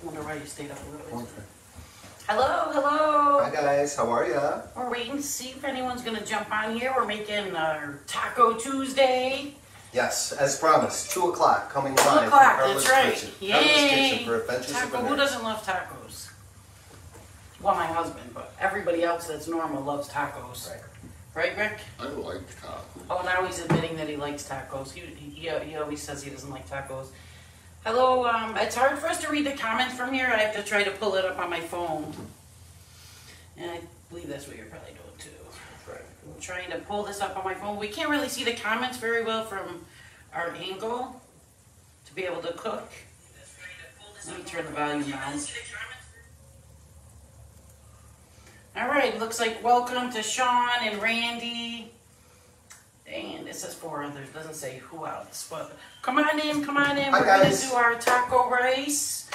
I wonder why you stayed up a little bit. Okay. Hello, hello. Hi guys, how are ya? We're waiting to see if anyone's gonna jump on here. We're making our Taco Tuesday. Yes, as promised, 2 o'clock coming live. 2 o'clock, that's right. Kitchen. Yay! Carla's Kitchen for Adventures Taco, of who doesn't love tacos? Well, my husband, but everybody else that's normal loves tacos. Right. Right, Rick? I like tacos. Oh, now he's admitting that he likes tacos. He always says he doesn't like tacos. Hello, it's hard for us to read the comments from here. I have to try to pull it up on my phone. And I believe that's what you're probably doing too. That's right. I'm trying to pull this up on my phone. We can't really see the comments very well from our angle to be able to cook. Let me turn the volume down. All right, looks like welcome to Sean and Randy. And it says 4 others, doesn't say who else, but come on in, come on in. Hi, We're gonna guys. do our taco rice.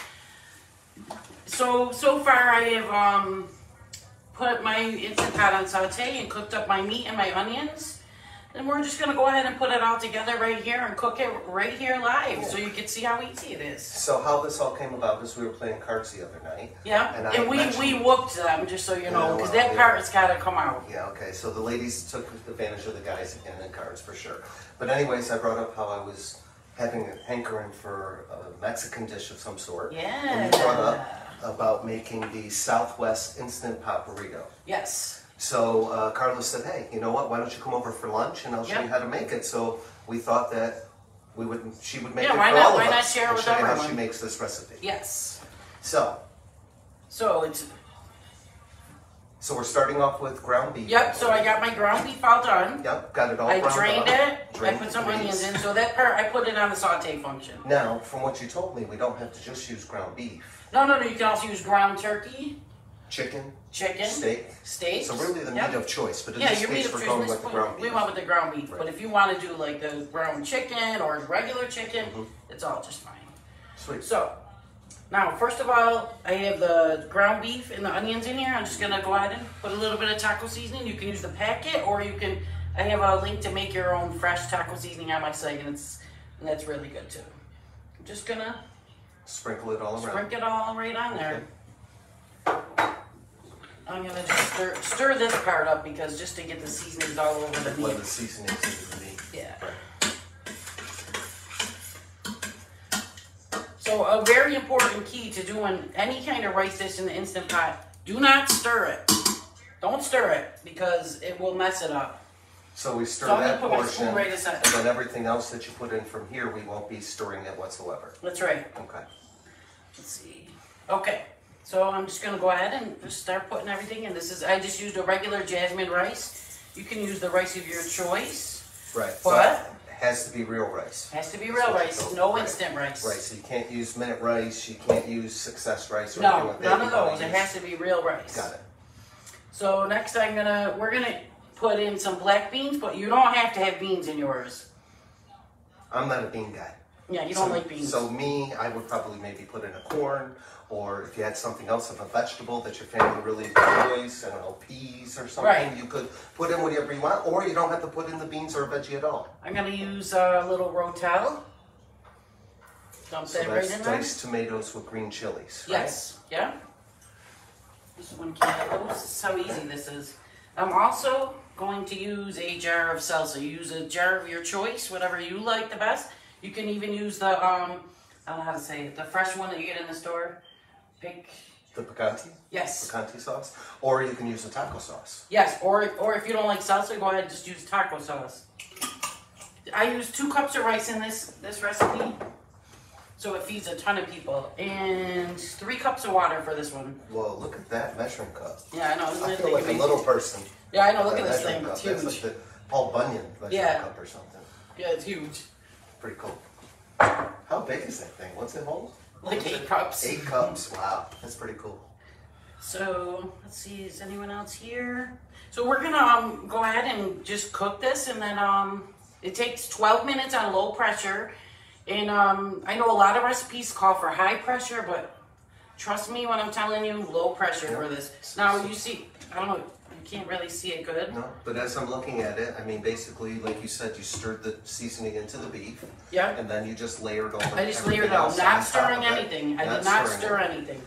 So far I have put my Instant Pot on saute and cooked up my meat and my onions. And we're just gonna go ahead and put it all together right here and cook it right here live so you can see how easy it is. So how this all came about is we were playing cards the other night. Yeah, and we whooped them, just so you know, because that part's gotta come out. Yeah, okay, so the ladies took advantage of the guys again in cards for sure. But anyways, I brought up how I was having a hankering for a Mexican dish of some sort. Yeah. And you brought up about making the Southwest Instant Pot Burrito. Yes. So Carlos said, hey, you know what, why don't you come over for lunch and I'll show you how to make it. So we thought that she would make it for all of us. Why not share it with everyone? And show you how she makes this recipe. Yes. So we're starting off with ground beef. Yep, so I got my ground beef all done. Yep, got it all I ground drained up. it, I put some onions in, so that part, I put it on the saute function. Now, from what you told me, we don't have to just use ground beef. No, you can also use ground turkey. Chicken. Steak. So really the meat of choice, but in this your meat case of we're choice. going with the ground beef. We went with the ground beef, Right. but if you want to do like the ground chicken or regular chicken, it's all just fine. Sweet. So, now, first of all, I have the ground beef and the onions in here. I'm just going to go ahead and put a little bit of taco seasoning. You can use the packet, or you can, I have a link to make your own fresh taco seasoning on my site, and that's really good too. I'm just going to sprinkle it all around. Sprinkle it all right on there. I'm going to just stir this part up because just to get the seasonings all over the meat. Let the seasonings into the meat. Yeah. Right. So a very important key to doing any kind of rice dish in the Instant Pot, do not stir it. Don't stir it because it will mess it up. So we stir So I'm that gonna put my portion, spoon right aside. and then everything else that you put in from here, we won't be stirring it whatsoever. That's right. Okay. Let's see. Okay. So I'm just going to go ahead and just start putting everything in. I just used a regular jasmine rice. You can use the rice of your choice. Right. But it has to be real rice. Has to be real rice, no instant rice. Right, so you can't use minute rice, you can't use success rice or anything No, like that. none of those. It has to be real rice. Got it. So next we're gonna put in some black beans, but you don't have to have beans in yours. I'm not a bean guy. Yeah, you don't like beans. So me, I would probably maybe put in a corn, or if you had something else of a vegetable that your family really enjoys, I don't know, peas or something, Right. you could put in whatever you want, or you don't have to put in the beans or a veggie at all. I'm gonna use a little rotel. Dump So that right that's in there. diced tomatoes with green chilies, right? Yes, yeah. Just 1 can. Oh, this is how easy this is. I'm also going to use a jar of salsa. Use a jar of your choice, whatever you like the best. You can even use the, I don't know how to say it, the fresh one that you get in the store. The picante? Yes. Picante sauce? Or you can use the taco sauce. Yes, or if you don't like salsa, go ahead and just use taco sauce. I use 2 cups of rice in this recipe, so it feeds a ton of people. And 3 cups of water for this one. Well, look at that measuring cup. Yeah, I know. Isn't I it feel like a amazing? little person. Yeah, I know. Look with at that this measuring thing. cup. It's huge. That's like the Paul Bunyan measuring cup or something. Yeah, it's huge. Pretty cool. How big is that thing? What's it hold? Like 8 cups. 8 cups. Wow, that's pretty cool. So let's see, is anyone else here? So we're gonna go ahead and just cook this, and then it takes 12 minutes on low pressure. And I know a lot of recipes call for high pressure, but trust me when I'm telling you, low pressure for this. Now you see, I don't know, can't really see it good. No, but as I'm looking at it, I mean, basically, like you said, you stirred the seasoning into the beef. Yeah. And then you just layered all the I just layered it all, not stirring anything. I did not stir anything.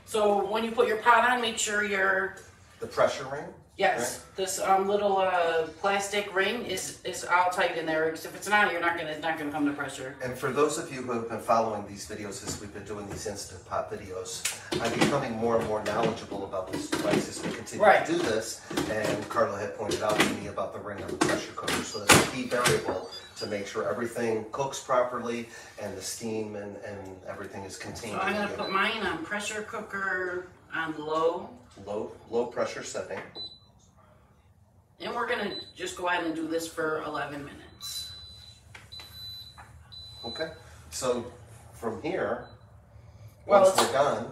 So when you put your pot on, make sure the pressure ring? Yes, right? This little plastic ring is all tight in there. Because if it's not, it's not gonna come to pressure. And for those of you who have been following these videos as we've been doing these Instant Pot videos, I'm becoming more and more knowledgeable about this device as we continue to do this. And Carla had pointed out to me about the ring of the pressure cooker. So that's a key variable to make sure everything cooks properly and the steam and everything is contained. So I'm gonna put mine on pressure cooker on low. Low pressure setting. And we're going to just go ahead and do this for 11 minutes. Okay. So from here, once we're done,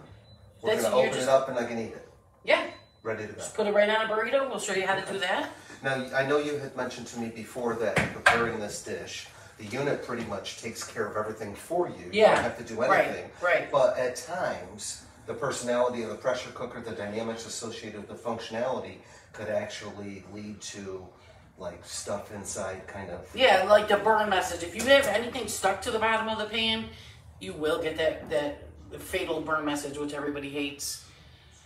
we're going to open it up and I can eat it. Yeah. Ready to go. Just put it right on a burrito. We'll show you how to do that. Now, I know you had mentioned to me before that in preparing this dish, the unit pretty much takes care of everything for you. Yeah. You don't have to do anything. Right. But at times, the personality of the pressure cooker, the dynamics associated with the functionality could actually lead to like stuff inside kind of. Yeah, like the burn message. If you have anything stuck to the bottom of the pan, you will get that fatal burn message, which everybody hates.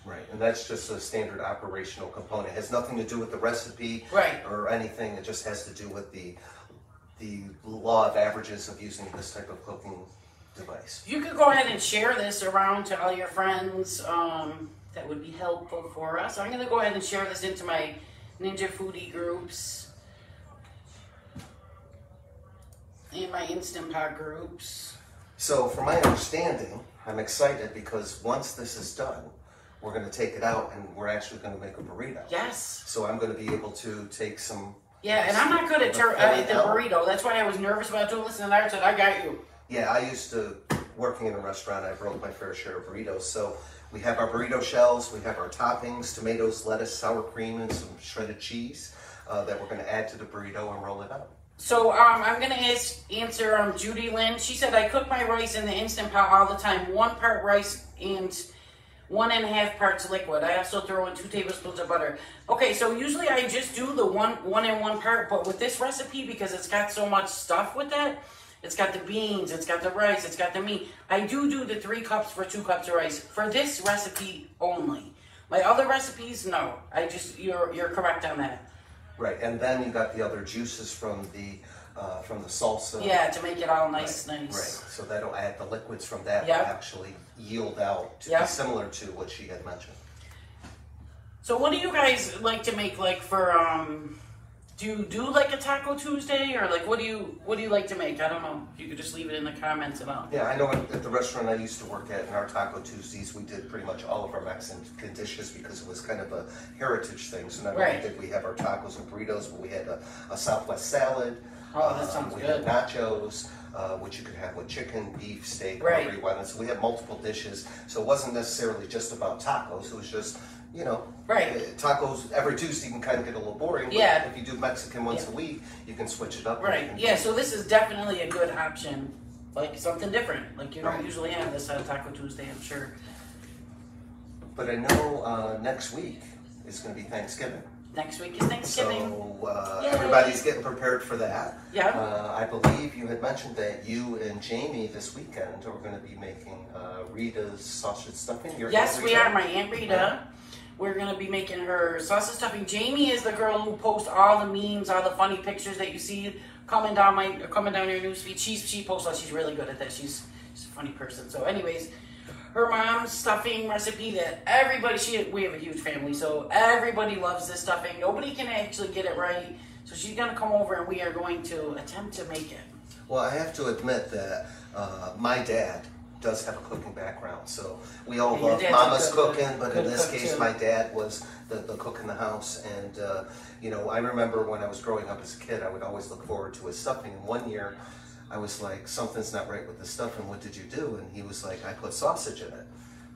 Right, and that's just a standard operational component. It has nothing to do with the recipe or anything. It just has to do with the law of averages of using this type of cooking device. You could go ahead and share this around to all your friends. That would be helpful for us. I'm going to go ahead and share this into my Ninja Foodie groups and my Instant Pot groups. So from my understanding, I'm excited because once this is done, we're going to take it out and we're actually going to make a burrito. Yes. So I'm going to be able to take some... Yeah, and I'm not good at the burrito. That's why I was nervous about doing this, and I said, I got you. Yeah, I used to, working in a restaurant, I broke my fair share of burritos. So we have our burrito shells, we have our toppings, tomatoes, lettuce, sour cream, and some shredded cheese that we're going to add to the burrito and roll it out. So I'm going to answer Judy Lynn. She said, I cook my rice in the Instant Pot all the time. 1 part rice and 1.5 parts liquid. I also throw in 2 tablespoons of butter. Okay, so usually I just do the one and 1 part, but with this recipe, because it's got so much stuff with that, it's got the beans, it's got the rice, it's got the meat. I do the 3 cups for 2 cups of rice for this recipe only. My other recipes, no. You're correct on that. Right, and then you got the other juices from the salsa. Yeah, to make it all nice. Right, so that'll add the liquids from that will actually yield out to be similar to what she had mentioned. So what do you guys like to make, like for do you do like a Taco Tuesday, or like what do you like to make? I don't know. You could just leave it in the comments about. Yeah, I know at the restaurant I used to work at, in our Taco Tuesdays, we did pretty much all of our Mexican dishes because it was kind of a heritage thing. So not only did we have our tacos and burritos, but we had a Southwest salad. Oh, that sounds good. good. We had nachos, which you could have with chicken, beef, steak, whatever you wanted. So we had multiple dishes. So it wasn't necessarily just about tacos. It was just, you know, tacos every Tuesday can kind of get a little boring. But if you do Mexican once a week, you can switch it up. Right. Yeah. So this is definitely a good option, like something different. Like you don't usually have this on Taco Tuesday, I'm sure. But I know next week is going to be Thanksgiving. Next week is Thanksgiving. So everybody's getting prepared for that. Yeah. I believe you had mentioned that you and Jamie this weekend are going to be making Rita's sausage stuffing. Yes, we are. My Aunt Rita. We're going to be making her sausage stuffing. Jamie is the girl who posts all the memes, all the funny pictures that you see coming down your newsfeed. She posts all. She's really good at that. She's a funny person. So anyways, her mom's stuffing recipe that everybody, we have a huge family, so everybody loves this stuffing. Nobody can actually get it right. So she's going to come over and we are going to attempt to make it. Well, I have to admit that my dad does have a cooking background, so we all love Mama's cooking, but in this case, my dad was the cook in the house, and you know, I remember when I was growing up as a kid, I would always look forward to his stuffing, and one year, I was like, something's not right with the stuffing, what did you do? And he was like, I put sausage in it.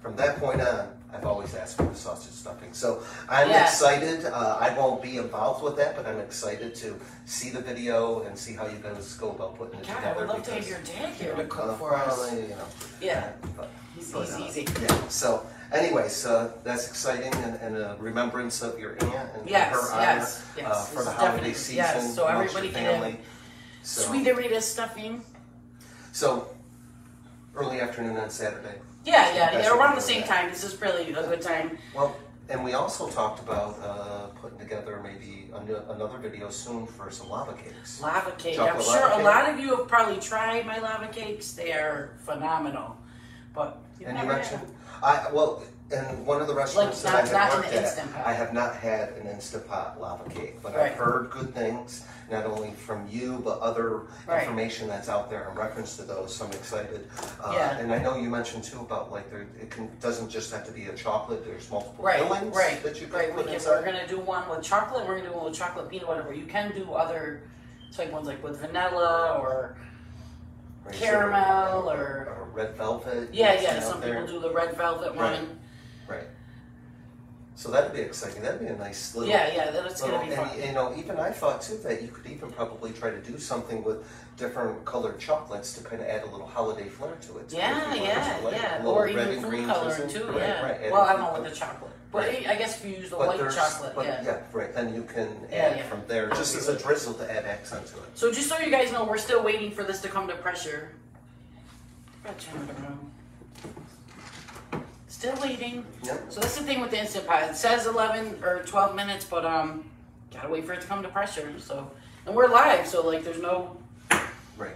From that point on, I've always asked for the sausage stuffing. So I'm excited. I won't be involved with that, but I'm excited to see the video and see how you guys go about putting it together. I would love to have your dad here to cook for us. You know, yeah, he's easy. Yeah. So anyways, that's exciting and a remembrance of your aunt and her honor yes, for the holiday season. Yes, so everybody can have sweet Rita stuffing. So, early afternoon on Saturday. Yeah, around the same time. This is really a good time. Well, and we also talked about putting together maybe another video soon for some lava cakes. Lava cake. I'm sure a lot of you have probably tried my lava cakes. They are phenomenal. But and you mentioned, in one of the restaurants that I have worked at, I have not had an Instant Pot lava cake, but I've heard good things, not only from you, but other information that's out there in reference to those, so I'm excited. And I know you mentioned too about like doesn't just have to be a chocolate, there's multiple fillings that you can put inside. We're going to do one with chocolate, we're going to do one with chocolate peanut butter, you can do other type ones like with vanilla or caramel or red velvet. Some people do the red velvet one. Right. So that'd be exciting. That'd be a nice little. That's gonna be fun. And even I thought too that you could even probably try to do something with different colored chocolates to kind of add a little holiday flair to it. Or even food coloring too. Well, I don't know with the chocolate, but I guess if you use the white chocolate, then you can add from there just as a drizzle to add accent to it. So just so you guys know, we're still waiting for this to come to pressure. Still waiting. Yep. So that's the thing with the Instant Pot. It says 11 or 12 minutes, but gotta wait for it to come to pressure. So, and we're live, so like there's no. Right.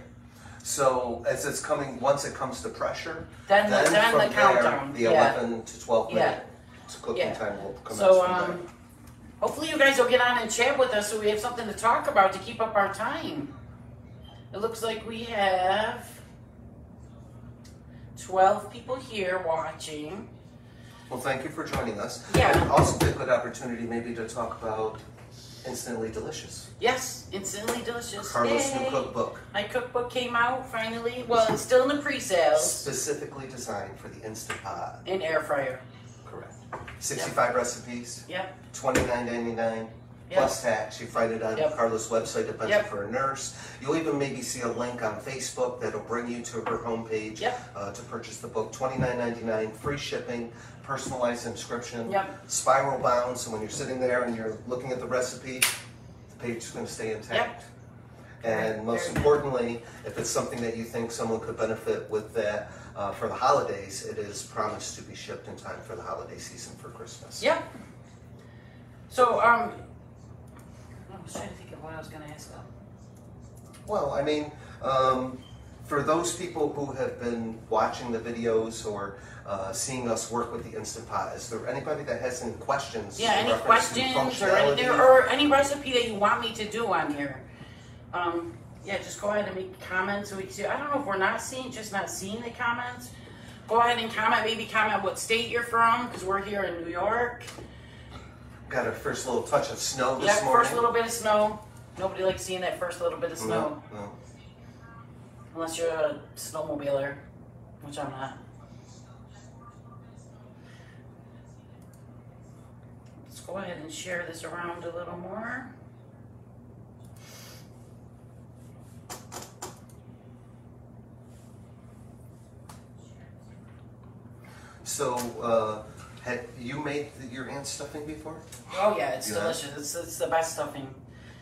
So as it's coming, once it comes to pressure, then from the countdown. The 11 to 12 minute cooking time will commence from there. Hopefully you guys will get on and chat with us so we have something to talk about to keep up our time. It looks like we have 12 people here watching. Well, thank you for joining us. Yeah. And also be a good opportunity maybe to talk about Instantly Delicious. Yes, Instantly Delicious. Carla's new cookbook. My cookbook came out finally. Well, it's still in the pre-sales. Specifically designed for the Instant Pot. And air fryer. Correct. 65 recipes. Yep. $29.99. Plus tax. You find it on Carla's website, Adventure for a Nurse. You'll even maybe see a link on Facebook that'll bring you to her homepage to purchase the book. $29.99, free shipping, personalized inscription, spiral bound, so when you're sitting there and you're looking at the recipe, the page is going to stay intact. And most importantly, if it's something that you think someone could benefit with that for the holidays, it is promised to be shipped in time for the holiday season for Christmas. Yep. So, I was trying to think of what I was going to ask them. Well, I mean, for those people who have been watching the videos or seeing us work with the Instant Pot, is there anybody that has any questions? Yeah, any questions or any recipe that you want me to do on here? Just go ahead and make comments so we can see. I don't know if we're not seeing the comments. Go ahead and comment. Maybe comment what state you're from, because we're here in New York. Got our first little touch of snow this morning. First little bit of snow. Nobody likes seeing that first little bit of snow. No. Unless you're a snowmobiler, which I'm not. Let's go ahead and share this around a little more. So, had you made your aunt's stuffing before? Oh yeah, it's delicious. It's the best stuffing.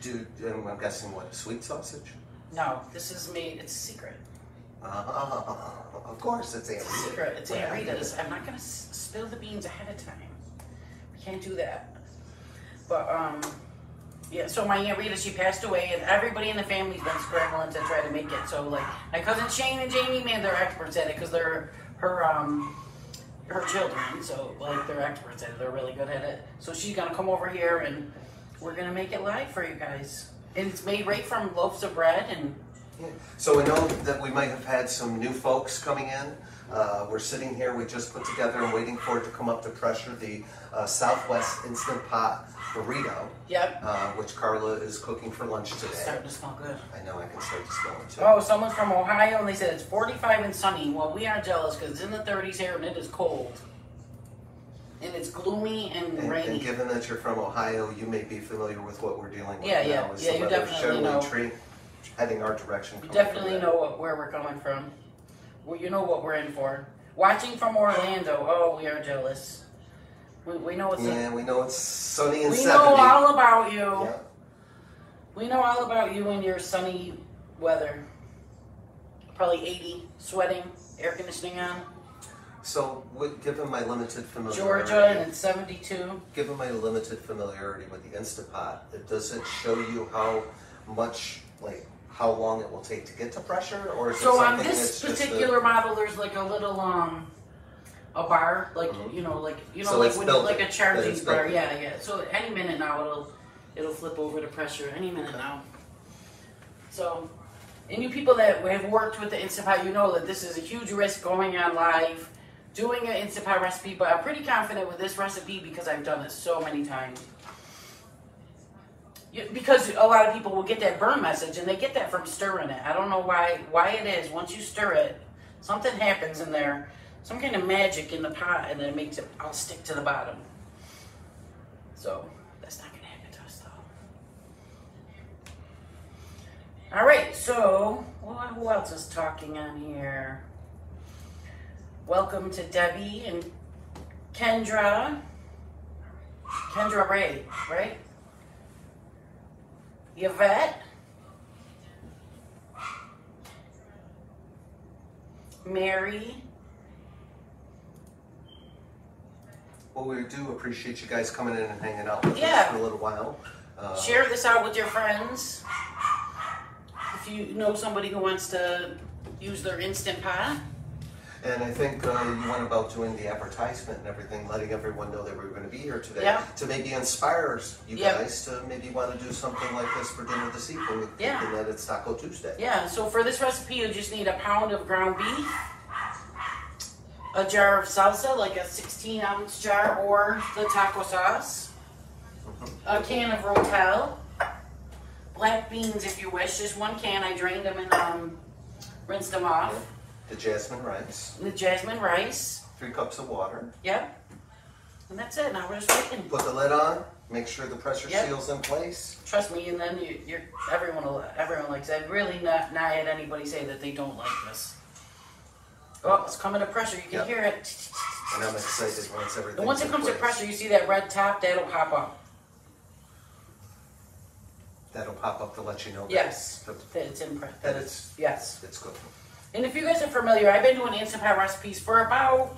I'm guessing what, sweet sausage? No, this is made. It's a secret. Of course, it's Aunt Rita. Secret. It's Aunt Rita's. I'm not gonna spill the beans ahead of time. We can't do that. But so my Aunt Rita, she passed away, and everybody in the family's been scrambling to try to make it. So like my cousin Shane and Jamie, man, they're experts at it because they're her children, so like they're experts at it. They're really good at it. So she's gonna come over here and we're gonna make it live for you guys. And it's made right from loaves of bread and. So we know that we might have had some new folks coming in. We're sitting here. We just put together and waiting for it to come up to pressure the Southwest Instant Pot Burrito. Yep. Which Carla is cooking for lunch today. It's starting to smell good. I know. I can start to smell it too. Oh, someone's from Ohio and they said it's 45 and sunny. Well, we aren't jealous because it's in the 30s here and it is cold. And it's gloomy and rainy. And given that you're from Ohio, you may be familiar with what we're dealing with now. Yeah, you definitely know. Heading our direction. You definitely know where we're coming from. Well, you know what we're in for. Watching from Orlando. Oh, we are jealous. We know it's we know it's sunny and 70. We know all about you. Yeah. We know all about you and your sunny weather. Probably 80, sweating, air conditioning on. So, given my limited familiarity... Georgia, and it's 72. Given my limited familiarity with the Instant Pot, does it show you how much, like, how long it will take to get to pressure? Or is it so something on this particular model, there's like a little, a bar, like, So like when you, like a it's charging bar. built-in. Yeah. So any minute now, it'll flip over to pressure. Any minute now. So, and you people that have worked with the Instant Pot, you know that this is a huge risk going on live, doing an Instant Pot recipe, but I'm pretty confident with this recipe because I've done it so many times. Because a lot of people will get that burn message, and they get that from stirring it. I don't know why it is. Once you stir it, something happens in there, some kind of magic in the pot, and then it makes it all stick to the bottom. So that's not going to happen to us, though. All right, so who else is talking on here? Welcome to Debbie and Kendra Ray, right? Yvette, Mary. Well, we do appreciate you guys coming in and hanging out with us for a little while. Share this out with your friends. If you know somebody who wants to use their Instant Pot. And I think you went about doing the advertisement and everything, letting everyone know that we were going to be here today to maybe inspire you guys to maybe want to do something like this for dinner this evening, thinking that it's Taco Tuesday. Yeah, so for this recipe, you just need a pound of ground beef, a jar of salsa, like a 16-ounce jar, or the taco sauce, a can of Rotel, black beans if you wish, just one can. I drained them and rinsed them off. Yeah. The jasmine rice. The jasmine rice. 3 cups of water. Yep. And that's it. Now we're just waiting. Put the lid on. Make sure the pressure seal's in place. Trust me, and then everyone likes it. I've really not had anybody say that they don't like this. Oh, it's coming to pressure. You can hear it. And I'm excited once everything. And once it comes to pressure, you see that red top, that'll pop up. That'll pop up to let you know that it's in pressure. It's good. And if you guys are familiar, I've been doing Instant Pot recipes for about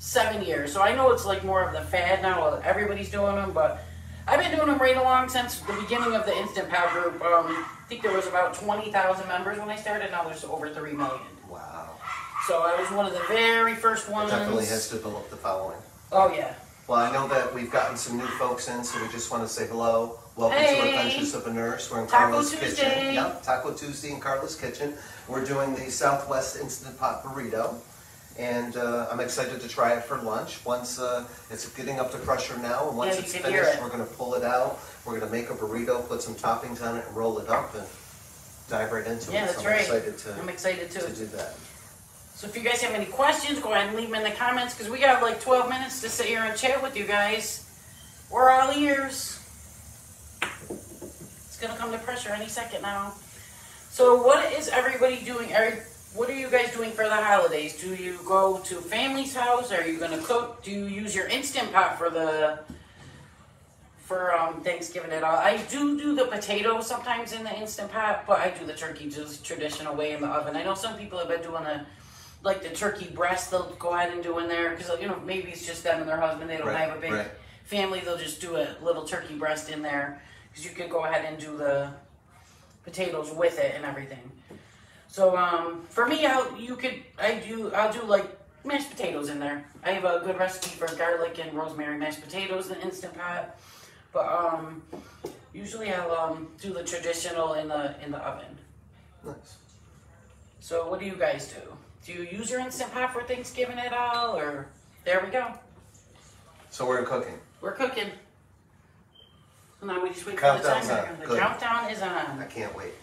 7 years. So I know it's like more of the fad now. Everybody's doing them, but I've been doing them right along since the beginning of the Instant Pot group. I think there was about 20,000 members when I started. Now there's over 3 million. Wow. So I was one of the very first ones. It definitely has developed the following. Oh, yeah. Well, I know that we've gotten some new folks in, so we just want to say hello. Welcome to Adventures of a Nurse. We're in Carla's Kitchen. Yep, Taco Tuesday in Carla's Kitchen. We're doing the Southwest Instant Pot Burrito, and I'm excited to try it for lunch. Once it's getting up to pressure now, and once it's finished, we're going to pull it out. We're going to make a burrito, put some toppings on it, and roll it up, and dive right into it. Yeah, that's so right. I'm excited to do that. So if you guys have any questions, go ahead and leave them in the comments, because we got like 12 minutes to sit here and chat with you guys. We're all ears. It's going to come to pressure any second now. So what is everybody doing? What are you guys doing for the holidays? Do you go to family's house? Are you going to cook? Do you use your Instant Pot for Thanksgiving at all? I do the potatoes sometimes in the Instant Pot, but I do the turkey just traditional way in the oven. I know some people have been doing the turkey breast, they'll go ahead and do in there, because maybe it's just them and their husband, they don't have a big family, they'll just do a little turkey breast in there, because you can go ahead and do the potatoes with it and everything. So for me, I'll do like mashed potatoes in there. I have a good recipe for garlic and rosemary mashed potatoes in the Instant Pot, but usually I'll do the traditional in the oven. Nice. So what do you guys do? Do you use your Instant Pot for Thanksgiving at all, or there we go. So we're cooking. We're cooking. So now we just wait for the timer. The countdown is on. I can't wait.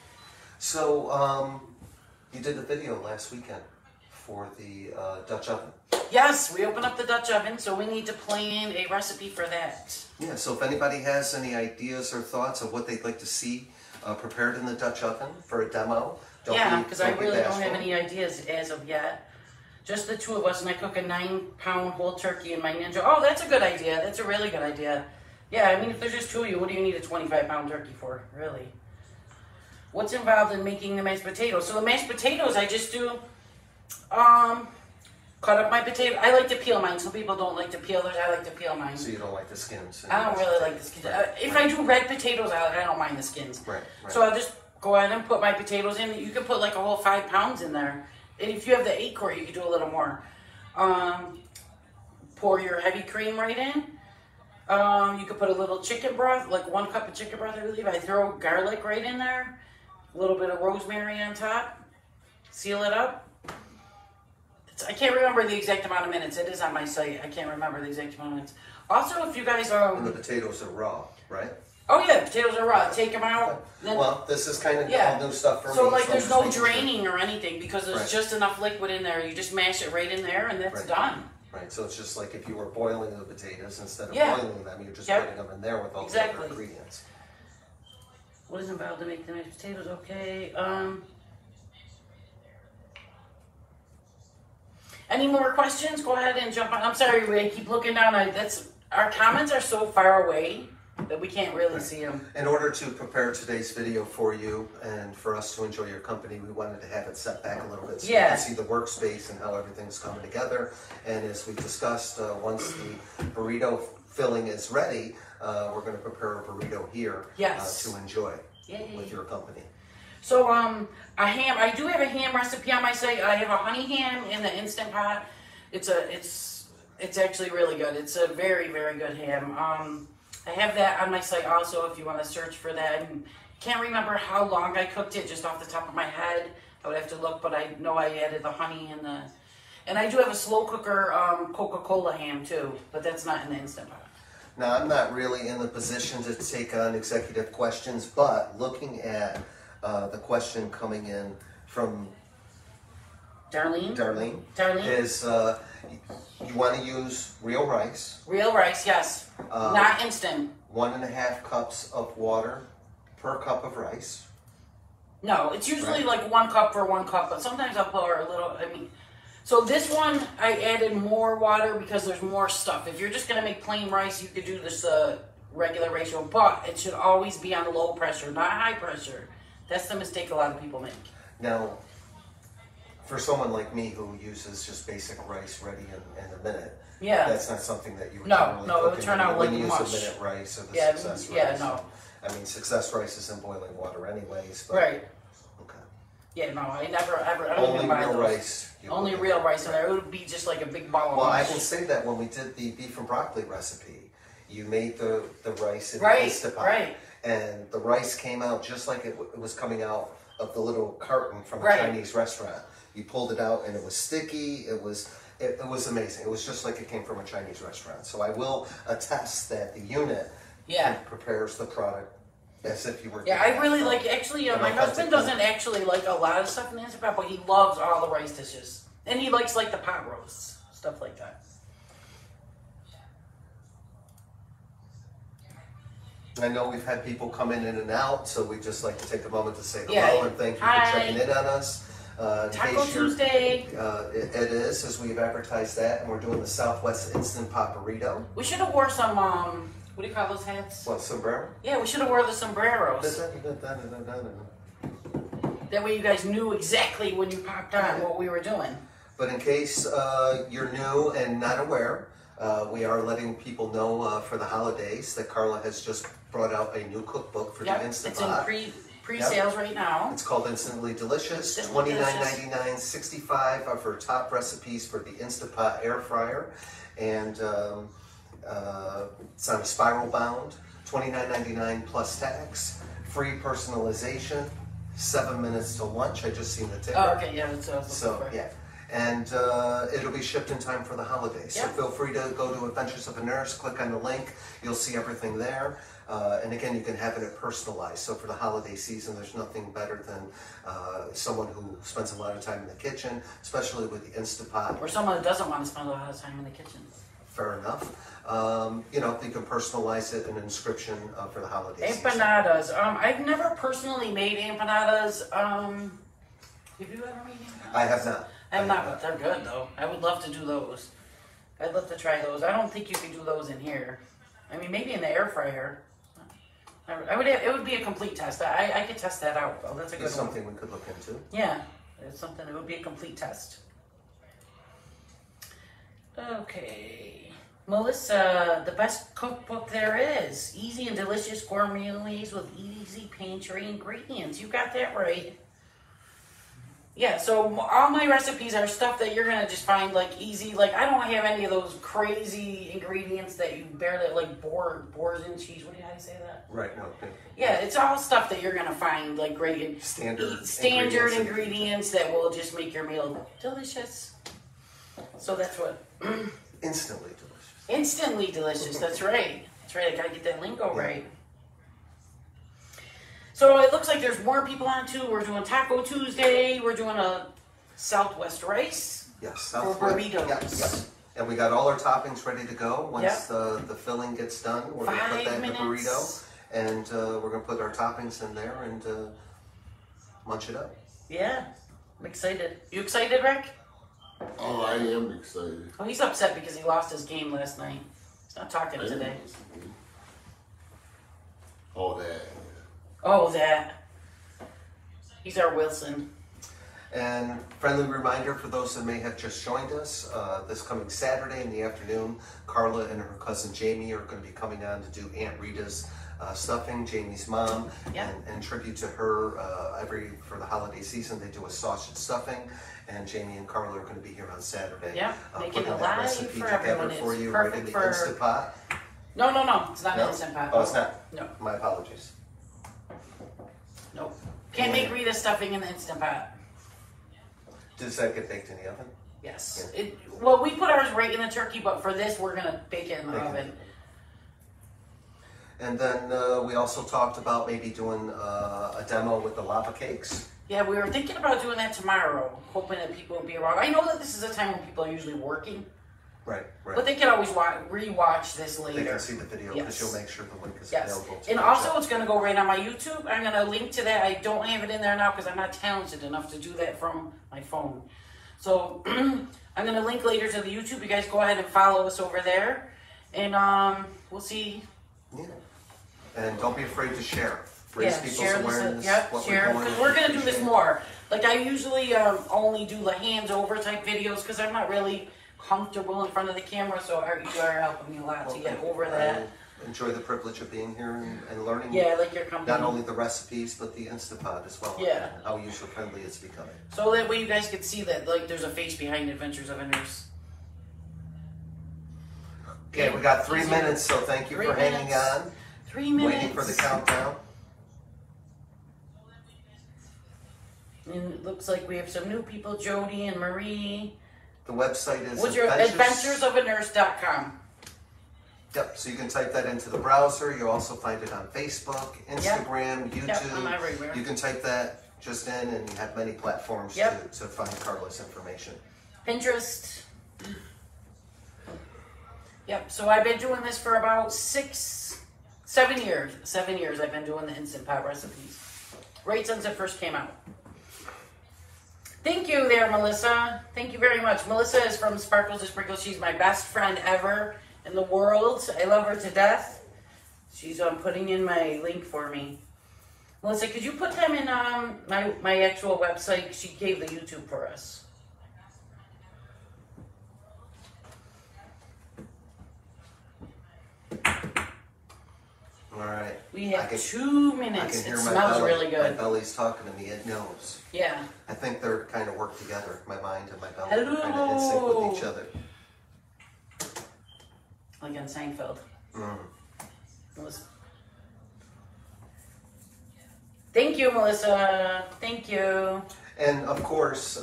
So you did the video last weekend for the Dutch oven. Yes, we opened up the Dutch oven, so we need to plan a recipe for that. Yeah, so if anybody has any ideas or thoughts of what they'd like to see prepared in the Dutch oven for a demo, because I really don't have any ideas as of yet. just the two of us, and I cook a 9-pound whole turkey in my Ninja. Oh, that's a good idea. That's a really good idea. Yeah, I mean, if there's just two of you, what do you need a 25-pound turkey for, really? What's involved in making the mashed potatoes? So the mashed potatoes, I just do, cut up my potato. I like to peel mine. Some people don't like to peel theirs. I like to peel mine. So you don't like the skins? I don't really like the skins. If I do red potatoes, I don't mind the skins. Right. So I'll just go ahead and put my potatoes in. You can put like a whole 5 pounds in there. And if you have the 8-quart, you can do a little more. Pour your heavy cream right in. You could put a little chicken broth, like 1 cup of chicken broth, I believe. I throw garlic right in there. A little bit of rosemary on top. Seal it up. I can't remember the exact amount of minutes. It is on my site. I can't remember the exact amount of minutes. Also, if you guys are... And the potatoes are raw, right? Oh, yeah. Potatoes are raw. Take them out. Then, well, this is kind of all new stuff for me. So, like, there's no draining or anything because there's just enough liquid in there. You just mash it right in there, and that's done. Right. So it's just like if you were boiling the potatoes, instead of boiling them, you're just putting them in there with all the other ingredients. What is involved to make the mashed potatoes? Okay. Any more questions? Go ahead and jump on. I'm sorry, Ray. Keep looking down. Our comments are so far away that we can't really see them. In order to prepare today's video for you and for us to enjoy your company, we wanted to have it set back a little bit so you can see the workspace and how everything's coming together. And as we discussed, once the burrito filling is ready, we're going to prepare a burrito here to enjoy with your company. So, a ham. I do have a ham recipe on my site. I have a honey ham in the Instant Pot. It's actually really good. It's a very, very good ham. I have that on my site also if you want to search for that. I can't remember how long I cooked it just off the top of my head. I would have to look, but I know I added the honey and I do have a slow cooker Coca-Cola ham too, but that's not in the Instant Pot. Now, I'm not really in the position to take on executive questions, but looking at the question coming in from Darlene is you want to use real rice. Real rice, yes. Not instant. 1.5 cups of water per cup of rice. No, it's usually like 1 cup for 1 cup, but sometimes I'll pour a little, so this one, I added more water because there's more stuff. If you're just going to make plain rice, you could do this regular ratio, but it should always be on low pressure, not high pressure. That's the mistake a lot of people make. Now, for someone like me who uses just basic rice ready in a minute, that's not something that you would generally cook. it would turn out like mush. When you use a minute rice or the success rice. Yeah, no. I mean, success rice is in boiling water anyways. But, right. Okay. Yeah, no, I never, ever, I don't Only even buy real those. Rice. Only real rice in there. It would be just like a big ball of Well, mush. I can say that when we did the beef and broccoli recipe, you made the rice in the Instant Pot. Right. And the rice came out just like it was coming out of the little carton from a Chinese restaurant. You pulled it out and it was sticky. It was amazing. It was just like it came from a Chinese restaurant. So I will attest that the unit prepares the product as if you were. Yeah, I really like. Actually, my husband doesn't actually like a lot of stuff in the Instant Pot, but he loves all the rice dishes, and he likes like the pot roasts, stuff like that. I know we've had people come in and out, so we'd just like to take a moment to say hello and thank you for checking in on us. Taco Tuesday. It is, as we've advertised that, and we're doing the Southwest Instant Pot Burrito. We should have wore some, what do you call those hats? What, sombrero? Yeah, we should have wore the sombreros. That way you guys knew exactly when you popped on what we were doing. But in case you're new and not aware, we are letting people know for the holidays that Carla has just brought out a new cookbook for the Instant Pot. It's in pre-sales right now. It's called Instantly Delicious. $29.99, 65 of her top recipes for the Instant Pot air fryer, and it's on a spiral bound. $29.99 plus tax. Free personalization. 7 minutes to lunch. I just seen the ticker. Oh, okay, yeah, that's so yeah. And it'll be shipped in time for the holidays. So feel free to go to Adventures of a Nurse, click on the link, you'll see everything there. And again, you can have it personalized. So for the holiday season, there's nothing better than someone who spends a lot of time in the kitchen, especially with the Instant Pot. Or someone who doesn't want to spend a lot of time in the kitchen. Fair enough. You know, you can personalize it, an inscription for the holiday season. Empanadas. I've never personally made empanadas. Have you ever made empanadas? I have not. I'm not, but they're good though. I would love to do those. I'd love to try those. I don't think you can do those in here. I mean, maybe in the air fryer. It would be a complete test. I could test that out. Oh, that's a good one. Something we could look into. Yeah, it's something. It would be a complete test. Okay, Melissa, the best cookbook there is. Easy and delicious gourmet meals with easy pantry ingredients. You got that right. Yeah, so all my recipes are stuff that you're gonna just find like easy. Like I don't have any of those crazy ingredients that you barely like boars and cheese. How do you say that? Right. No. Yeah, it's all stuff that you're gonna find like great standard ingredients that will just make your meal delicious. So that's what. Instantly delicious. Instantly delicious. That's right. That's right. I gotta get that lingo right. So it looks like there's more people on too. We're doing Taco Tuesday. We're doing a Southwest rice. Yes, Southwest. For burritos. Yep. And we got all our toppings ready to go. Once the filling gets done, we're going to put that in the burrito. And we're going to put our toppings in there and munch it up. Yeah. I'm excited. You excited, Rick? Oh, I am excited. Oh, he's upset because he lost his game last night. He's not talking today. Oh, that. Oh, that. He's our Wilson. And friendly reminder for those that may have just joined us, this coming Saturday in the afternoon, Carla and her cousin Jamie are going to be coming on to do Aunt Rita's stuffing, Jamie's mom, and tribute to her. For the holiday season, they do a sausage stuffing, and Jamie and Carla are going to be here on Saturday. Yeah, making putting it that live recipe for together everyone. for you, Perfect right in the for... Instant Pot. No, it's not an Instant Pot. Oh, it's not? No. My apologies. Nope. Can't make Rita stuffing in the Instant Pot. Does that get baked in the oven? Yes. Yeah. Well, we put ours right in the turkey, but for this, we're going to bake it in the oven. And then we also talked about maybe doing a demo with the lava cakes. Yeah, we were thinking about doing that tomorrow, hoping that people will be around. I know that this is a time when people are usually working. Right. But they can always re-watch this later. They can see the video because you'll make sure the link is available. And also it's going to go right on my YouTube. I'm going to link to that. I don't have it in there now because I'm not talented enough to do that from my phone. So I'm going to link later to the YouTube. You guys go ahead and follow us over there. And we'll see. Yeah. And don't be afraid to share. Raise people's awareness. Share. Because we're going to do this more. Like I usually only do the hands over type videos because I'm not really comfortable in front of the camera, so you are helping me a lot to get over that. I enjoy the privilege of being here and learning. Yeah, like your company. Not only the recipes, but the Instant Pot as well. Yeah. And how user friendly it's becoming. So that way you guys can see that like there's a face behind Adventures of a Nurse. Okay, we got 3 minutes, so thank you for hanging on. 3 minutes. Waiting for the countdown. And it looks like we have some new people, Jody and Marie. The website is adventuresofanurse.com. Yep, so you can type that into the browser. You'll also find it on Facebook, Instagram, YouTube. Yep, I'm everywhere. You can type that just in and you have many platforms to find Carla's information. Pinterest. Yep, so I've been doing this for about 7 years. 7 years I've been doing the Instant Pot recipes. Right since it first came out. Thank you there, Melissa. Thank you very much. Melissa is from Sparkles to Sprinkles. She's my best friend ever in the world. I love her to death. She's putting in my link for me. Melissa, could you put them in my actual website? She gave the YouTube for us. All right. We have 2 minutes. It smells really good. My belly's talking to me. It knows. Yeah. I think they're kind of work together. My mind and my belly Hello. are kind of in sync with each other. Like on Seinfeld. Melissa. Thank you, Melissa. Thank you. And of course,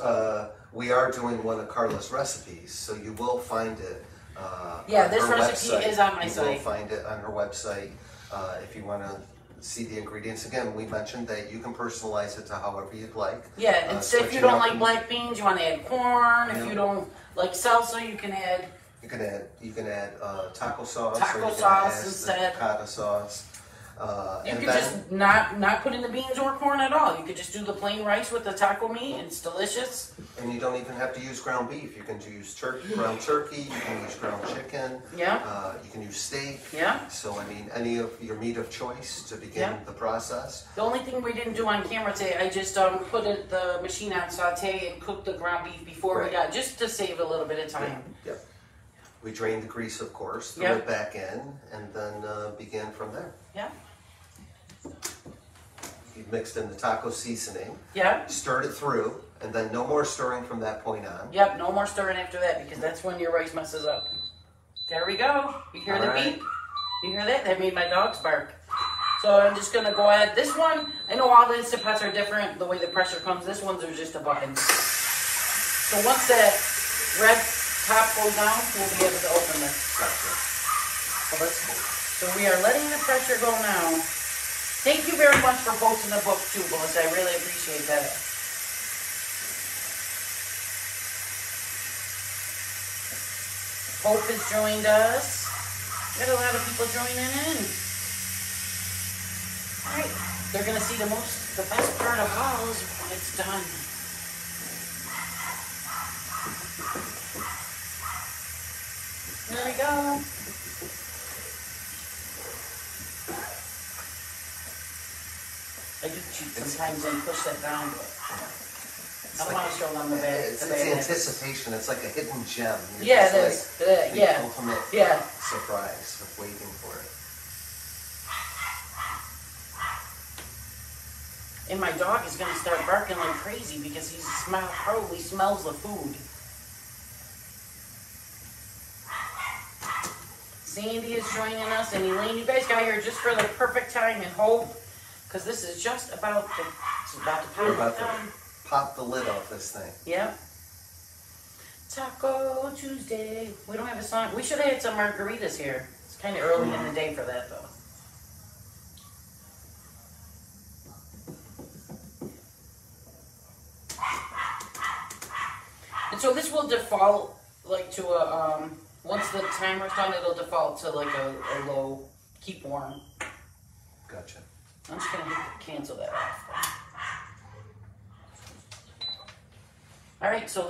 we are doing one of Carla's recipes, so you will find it. This recipe is on my site. You will find it on her website. If you want to see the ingredients, again, we mentioned that you can personalize it to however you'd like. Yeah, it's if you don't like black beans, you want to add corn. If you don't like salsa, you can add. You can add taco sauce. Taco sauce instead. Ricotta sauce. You could just not put in the beans or corn at all. You could just do the plain rice with the taco meat. It's delicious. And you don't even have to use ground beef. You can use ground turkey. You can use ground chicken. Yeah. You can use steak. Yeah. So I mean, any of your meat of choice to begin the process. The only thing we didn't do on camera today, I just put the machine on saute and cooked the ground beef before we got, just to save a little bit of time. Yeah. We drained the grease, of course, threw it back in, and then began from there. Yeah. You mixed in the taco seasoning. Yeah. Stirred it through, and then no more stirring from that point on. Yep, no more stirring after that, because that's when your rice messes up. There we go. You hear the beep? You hear that? That made my dogs bark. So I'm just going to go ahead. This one, I know all the Instant Pots are different, the way the pressure comes. This one's are just a button. So once that red top goes down, we'll be able to open this. Gotcha. So we are letting the pressure go now. Thank you very much for posting the book too, Melissa. I really appreciate that. Hope has joined us. Got a lot of people joining in. All right, they're gonna see the best part of all is when it's done. There we go. I do cheat sometimes and push that down, but I don't want to show them the bad. It's anticipation. It's like a hidden gem. Yeah, it is. The ultimate surprise of waiting for it. And my dog is going to start barking like crazy because he probably smells the food. Sandy is joining us, and Elaine, you guys got here just for the perfect time, and hope, because this is just about to pop the lid off this thing. Yep. Taco Tuesday. We don't have a song. We should have had some margaritas here. It's kind of early in the day for that, though. And so this will default like to a once the timer's done, it'll default to like a low keep warm. Gotcha. I'm just gonna cancel that off. All right, so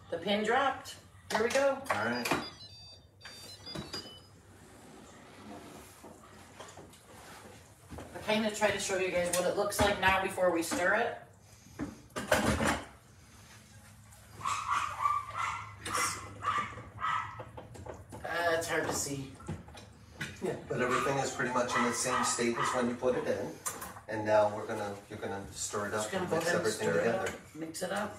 the pin dropped. Here we go. All right. I kind of try to show you guys what it looks like now before we stir it. It's hard to see. Yeah, but everything is pretty much in the same state as when you put it in. And now you're gonna stir it up and mix everything together. Mix it up.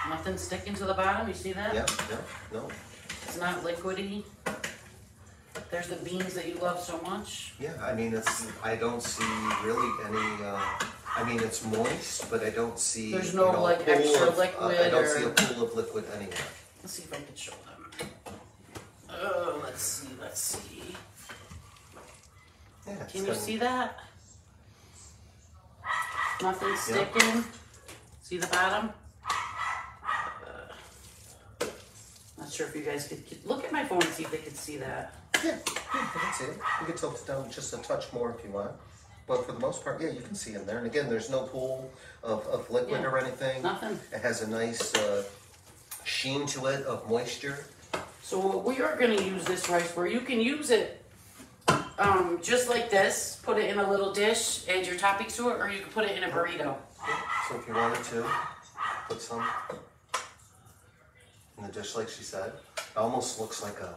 Nothing sticking to the bottom, you see that? Yeah, no. It's not liquidy. There's the beans that you love so much. Yeah, I mean, I don't see really any, I mean, it's moist, but I don't see... There's no, like, extra liquid I don't see a pool of liquid anywhere. Let's see if I can show them. Oh, let's see. Yeah, can you see that? Nothing sticking. See the bottom? Not sure if you guys could look at my phone and see if they could see that. Yeah, I can see it. You can tilt it down just a touch more if you want. But for the most part, yeah, you can see in there. And again, there's no pool of liquid or anything. Nothing. It has a nice sheen to it of moisture. So what we are going to use this rice for, you can use it just like this. Put it in a little dish, add your toppings to it, or you can put it in a burrito. So if you wanted to, put some in the dish like she said. It almost looks like a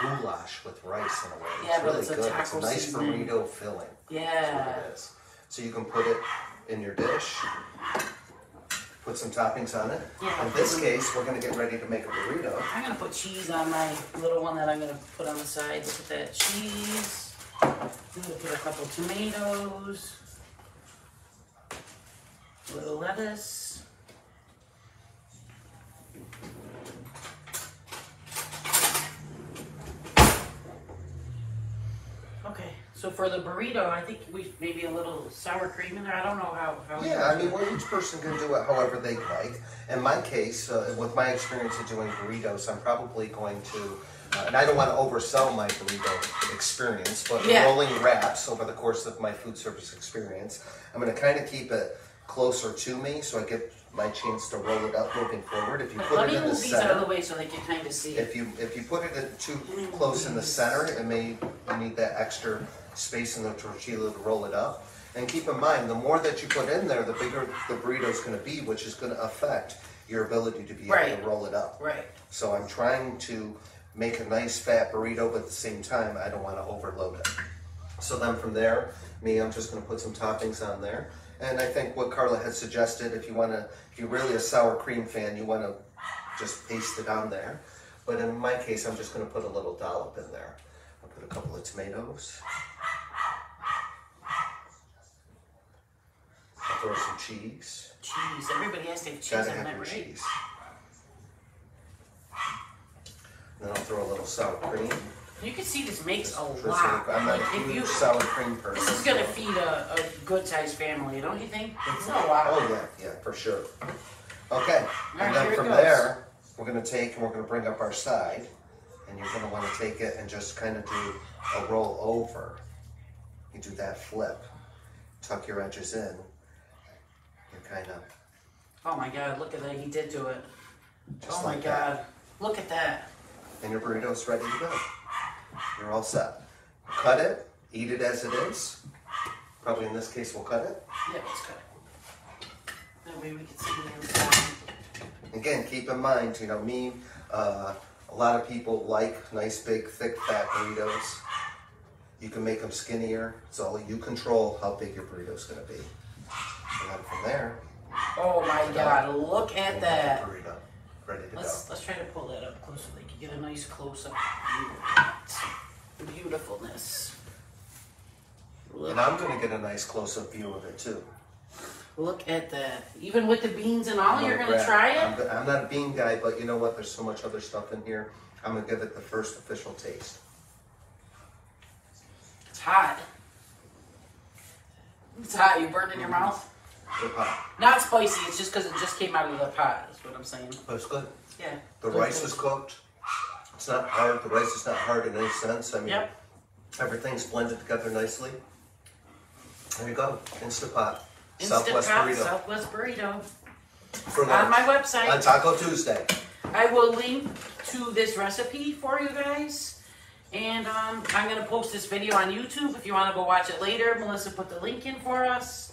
goulash with rice in a way. Yeah, it's really it's a good. taco It's a nice seasoning. burrito filling. Yeah. That's what it is. So you can put it in your dish, put some toppings on it. Yeah, in this case, we're going to get ready to make a burrito. I'm going to put cheese on my little one that I'm going to put on the side. Look at that cheese. I'm going to put a couple tomatoes. A little lettuce. So for the burrito, I think we maybe a little sour cream in there. I don't know how Yeah, I mean, well, each person can do it however they like. In my case, with my experience of doing burritos, I'm probably going to, and I don't want to oversell my burrito experience, but rolling wraps over the course of my food service experience, I'm going to kind of keep it closer to me so I get my chance to roll it up moving forward. If you put it in the center, out of the way so they can kind of see it. If you put it too close in the center, it may you need that extra space in the tortilla to roll it up. And keep in mind, the more that you put in there, the bigger the burrito is going to be, which is going to affect your ability to be able to roll it up. Right. So I'm trying to make a nice fat burrito, but at the same time, I don't want to overload it. So then from there, I'm just going to put some toppings on there. And I think what Carla had suggested, if you're really a sour cream fan, you want to just paste it on there. But in my case, I'm just going to put a little dollop in there. I'll put a couple of tomatoes. I'll throw some cheese. Cheese. Everybody has to have cheese Gotta on have that, your right? cheese. Then I'll throw a little sour cream. You can see this makes a Drizzle. lot. I'm not Like, a huge sour cream person. This is going to feed a good-sized family, don't you think? It's a lot. Oh, yeah, for sure. Okay, and then from there, we're going to take and we're going to bring up our side. And you're going to want to take it and just kind of do a roll over. You do that flip. Tuck your edges in. And kind of... Oh, my God, look at that. He did do it. Just oh, like my God. that. Look at that. And your burrito's ready to go. You're all set. Cut it, eat it as it is. Probably in this case we'll cut it. Yeah, let's cut it. That way we can see the inside. Again, keep in mind, a lot of people like nice, big, thick, fat burritos. You can make them skinnier. It's all you control how big your burrito's going to be. And then from there... Oh my God, look at that. Burrito ready to go. Let's try to pull that up close so they can get a nice close-up view of that. The beautifulness. And I'm going to get a nice close-up view of it too. Look at that. Even with the beans and all, you're going to try it? I'm not a bean guy, but you know what? There's so much other stuff in here. I'm going to give it the first official taste. It's hot. It's hot. You burned in your mouth? It's hot. Not spicy. It's just because it just came out of the pot. That's what I'm saying. But it's good. Yeah. The rice is cooked. It's not hard. The rice is not hard in any sense. I mean, everything's blended together nicely. There you go. Instant Pot. Southwest Burrito. Southwest Burrito. For on my website. On Taco Tuesday. I will link to this recipe for you guys. And I'm going to post this video on YouTube if you want to go watch it later. Melissa put the link in for us.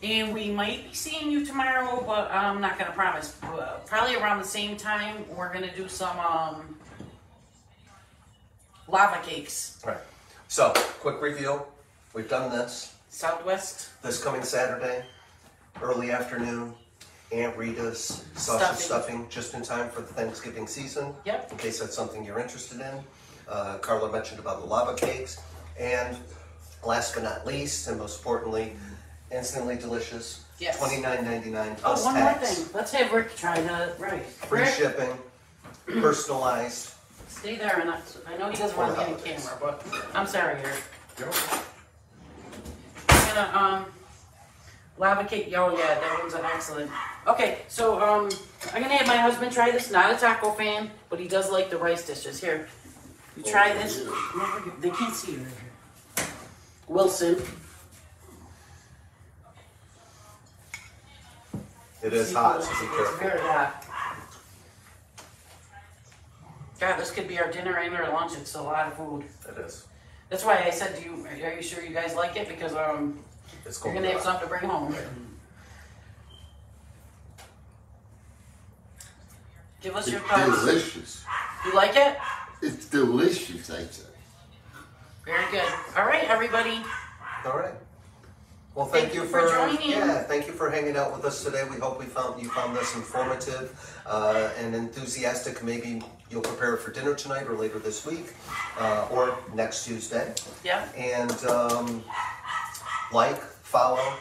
And we might be seeing you tomorrow, but I'm not going to promise. Probably around the same time, we're going to do some lava cakes. Right. So, quick review. We've done this. Southwest. This coming Saturday, early afternoon, Aunt Rita's sausage stuffing, just in time for the Thanksgiving season. Yep. In case that's something you're interested in. Carla mentioned about the lava cakes. And last but not least, and most importantly, instantly delicious. Yes. $29.99 plus one tax. more thing. Let's have Rick try the rice. Free shipping, personalized. Stay there, and I know he doesn't want to get in camera, but I'm sorry, Eric. You're okay. I'm gonna lava cake. Oh yeah, that one's excellent. Okay, so I'm gonna have my husband try this. Not a taco fan, but he does like the rice dishes. Here, you try this. They can't see you right here. Wilson. It is hot, so be It's careful. very hot. God, this could be our dinner and our lunch. It's a lot of food. It is. That's why I said to you, are you sure you guys like it? Because It's you're gonna have something to bring home. Give us your thoughts. It's delicious. You like it? It's delicious, I say. Very good. All right, everybody. All right. Well, thank you for joining. Yeah, thank you for hanging out with us today. We hope you found this informative and enthusiastic. Maybe you'll prepare it for dinner tonight or later this week or next Tuesday. Yeah. And like, follow,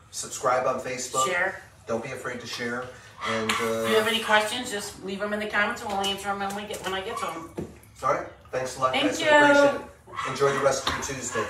subscribe on Facebook. Share. Don't be afraid to share. And If you have any questions, just leave them in the comments and we'll answer them when I get to them. all right. Thanks a lot, Thank guys. you. We appreciate it. Enjoy the rest of your Tuesday.